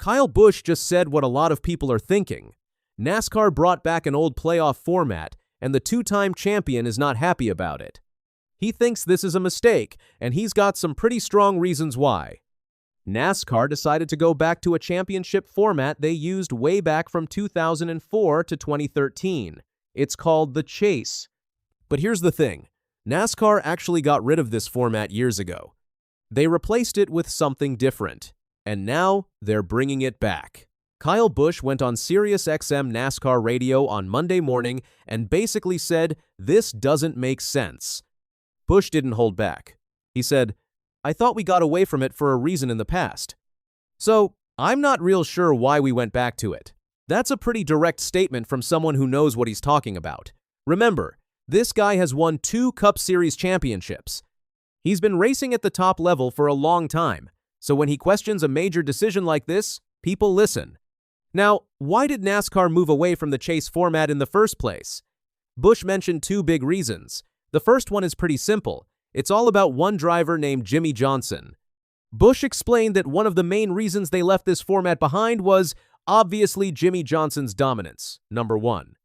Kyle Busch just said what a lot of people are thinking. NASCAR brought back an old playoff format, and the two-time champion is not happy about it. He thinks this is a mistake, and he's got some pretty strong reasons why. NASCAR decided to go back to a championship format they used way back from 2004 to 2013. It's called the Chase. But here's the thing. NASCAR actually got rid of this format years ago. They replaced it with something different, and now they're bringing it back. Kyle Busch went on SiriusXM NASCAR radio on Monday morning and basically said, "This doesn't make sense." Busch didn't hold back. He said, "I thought we got away from it for a reason in the past. So, I'm not real sure why we went back to it." That's a pretty direct statement from someone who knows what he's talking about. Remember, this guy has won 2 Cup Series championships. He's been racing at the top level for a long time, so when he questions a major decision like this, people listen. Now, why did NASCAR move away from the Chase format in the first place? Busch mentioned 2 big reasons. The first one is pretty simple. It's all about one driver named Jimmie Johnson. Busch explained that one of the main reasons they left this format behind was obviously Jimmie Johnson's dominance, number 1.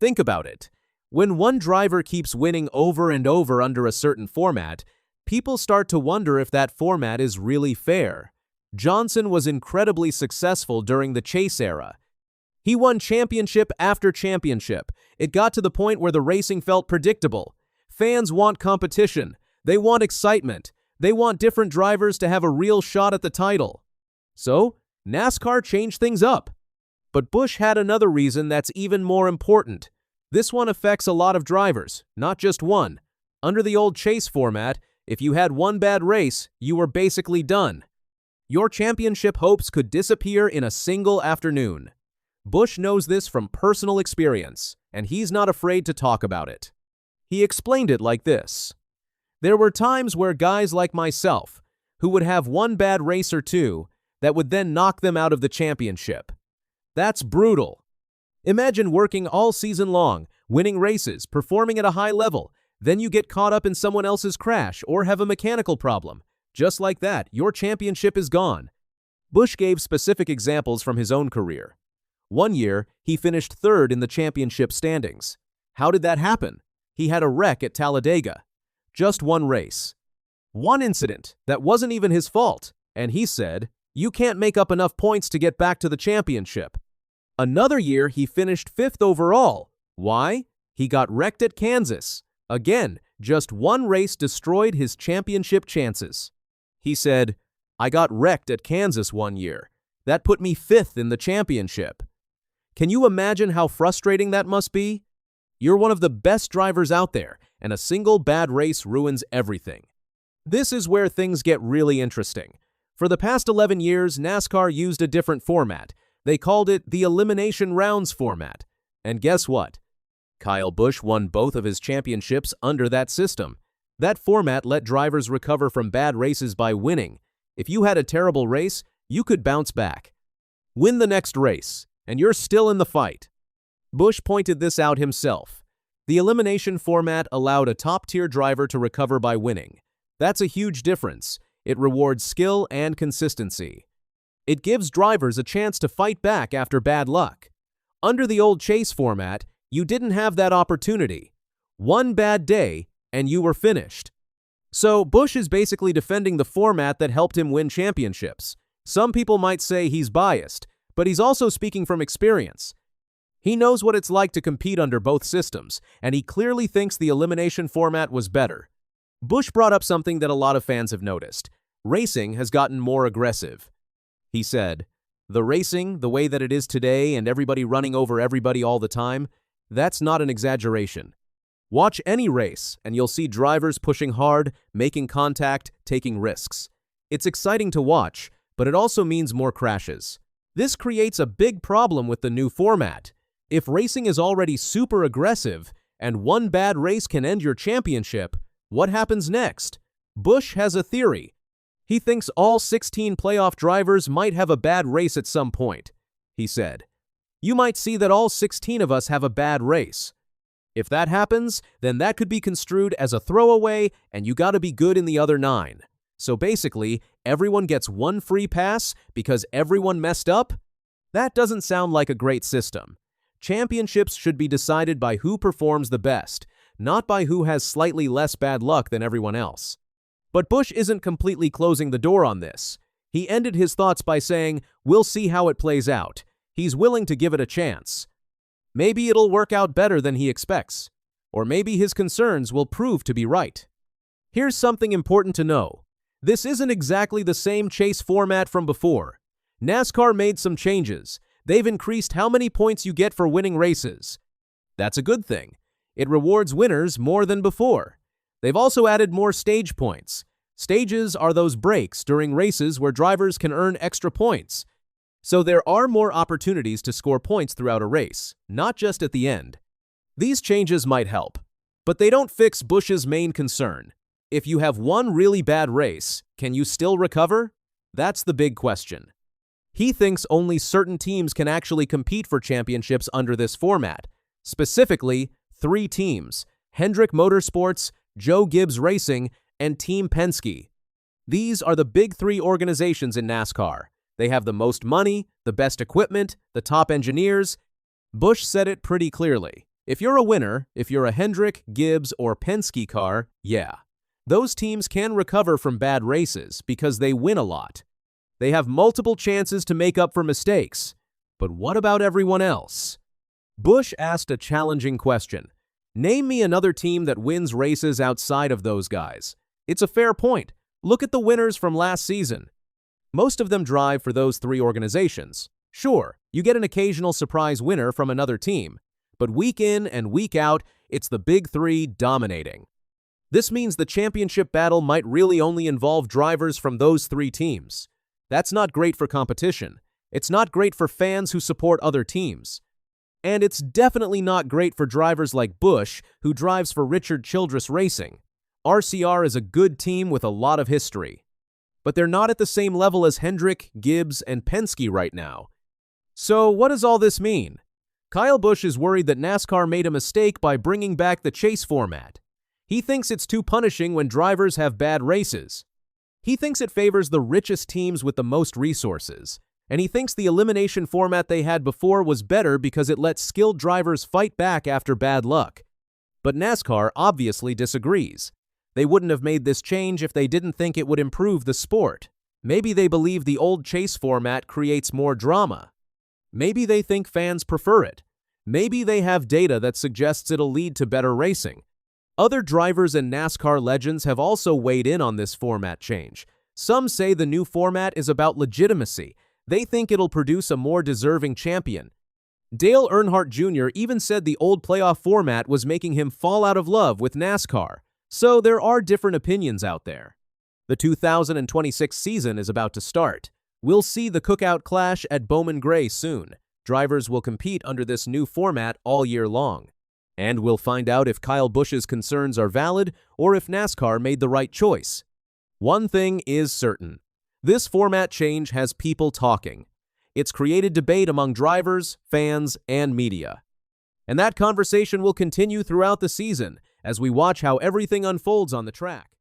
Think about it. When one driver keeps winning over and over under a certain format, people start to wonder if that format is really fair. Johnson was incredibly successful during the Chase era. He won championship after championship. It got to the point where the racing felt predictable. Fans want competition. They want excitement. They want different drivers to have a real shot at the title. So, NASCAR changed things up. But Busch had another reason that's even more important. This one affects a lot of drivers, not just one. Under the old Chase format, if you had one bad race, you were basically done. Your championship hopes could disappear in a single afternoon. Busch knows this from personal experience, and he's not afraid to talk about it. He explained it like this. There were times where guys like myself, who would have one bad race or two, that would then knock them out of the championship. That's brutal. Imagine working all season long, winning races, performing at a high level, then you get caught up in someone else's crash or have a mechanical problem. Just like that, your championship is gone. Busch gave specific examples from his own career. One year, he finished 3rd in the championship standings. How did that happen? He had a wreck at Talladega. Just one race. One incident that wasn't even his fault, and he said, "You can't make up enough points to get back to the championship." Another year, he finished 5th overall. Why? He got wrecked at Kansas. Again, just one race destroyed his championship chances. He said, "I got wrecked at Kansas one year. That put me 5th in the championship." Can you imagine how frustrating that must be? You're one of the best drivers out there, and a single bad race ruins everything. This is where things get really interesting. For the past 11 years, NASCAR used a different format. They called it the Elimination Rounds format. And guess what? Kyle Busch won both of his championships under that system. That format let drivers recover from bad races by winning. If you had a terrible race, you could bounce back. Win the next race, and you're still in the fight. Busch pointed this out himself. The elimination format allowed a top-tier driver to recover by winning. That's a huge difference. It rewards skill and consistency. It gives drivers a chance to fight back after bad luck. Under the old Chase format, you didn't have that opportunity. One bad day, and you were finished. So, Busch is basically defending the format that helped him win championships. Some people might say he's biased, but he's also speaking from experience. He knows what it's like to compete under both systems, and he clearly thinks the elimination format was better. Busch brought up something that a lot of fans have noticed. Racing has gotten more aggressive. He said, "The racing, the way that it is today and everybody running over everybody all the time, that's not an exaggeration. Watch any race, and you'll see drivers pushing hard, making contact, taking risks. It's exciting to watch, but it also means more crashes. This creates a big problem with the new format. If racing is already super aggressive, and one bad race can end your championship, what happens next?" Busch has a theory. He thinks all 16 playoff drivers might have a bad race at some point. He said, "You might see that all 16 of us have a bad race. If that happens, then that could be construed as a throwaway, and you gotta be good in the other 9. So basically, everyone gets one free pass because everyone messed up? That doesn't sound like a great system. Championships should be decided by who performs the best, not by who has slightly less bad luck than everyone else. But Busch isn't completely closing the door on this. He ended his thoughts by saying, "We'll see how it plays out." He's willing to give it a chance. Maybe it'll work out better than he expects. Or maybe his concerns will prove to be right. Here's something important to know. This isn't exactly the same chase format from before. NASCAR made some changes. They've increased how many points you get for winning races. That's a good thing. It rewards winners more than before. They've also added more stage points. Stages are those breaks during races where drivers can earn extra points. So there are more opportunities to score points throughout a race, not just at the end. These changes might help, but they don't fix Busch's main concern. If you have one really bad race, can you still recover? That's the big question. He thinks only certain teams can actually compete for championships under this format. Specifically, 3 teams: Hendrick Motorsports, Joe Gibbs Racing, and Team Penske. These are the big 3 organizations in NASCAR. They have the most money, the best equipment, the top engineers. Busch said it pretty clearly. If you're a winner, if you're a Hendrick, Gibbs, or Penske car, yeah. Those teams can recover from bad races because they win a lot. They have multiple chances to make up for mistakes. But what about everyone else? Busch asked a challenging question. Name me another team that wins races outside of those guys. It's a fair point. Look at the winners from last season. Most of them drive for those 3 organizations. Sure, you get an occasional surprise winner from another team, but week in and week out, it's the big 3 dominating. This means the championship battle might really only involve drivers from those 3 teams. That's not great for competition. It's not great for fans who support other teams. And it's definitely not great for drivers like Busch, who drives for Richard Childress Racing. RCR is a good team with a lot of history. But they're not at the same level as Hendrick, Gibbs, and Penske right now. So what does all this mean? Kyle Busch is worried that NASCAR made a mistake by bringing back the chase format. He thinks it's too punishing when drivers have bad races. He thinks it favors the richest teams with the most resources. And he thinks the elimination format they had before was better because it let skilled drivers fight back after bad luck. But NASCAR obviously disagrees. They wouldn't have made this change if they didn't think it would improve the sport. Maybe they believe the old chase format creates more drama. Maybe they think fans prefer it. Maybe they have data that suggests it'll lead to better racing. Other drivers and NASCAR legends have also weighed in on this format change. Some say the new format is about legitimacy. They think it'll produce a more deserving champion. Dale Earnhardt Jr. even said the old playoff format was making him fall out of love with NASCAR. So there are different opinions out there. The 2026 season is about to start. We'll see the cookout clash at Bowman Gray soon. Drivers will compete under this new format all year long. And we'll find out if Kyle Busch's concerns are valid or if NASCAR made the right choice. One thing is certain. This format change has people talking. It's created debate among drivers, fans, and media. And that conversation will continue throughout the season as we watch how everything unfolds on the track.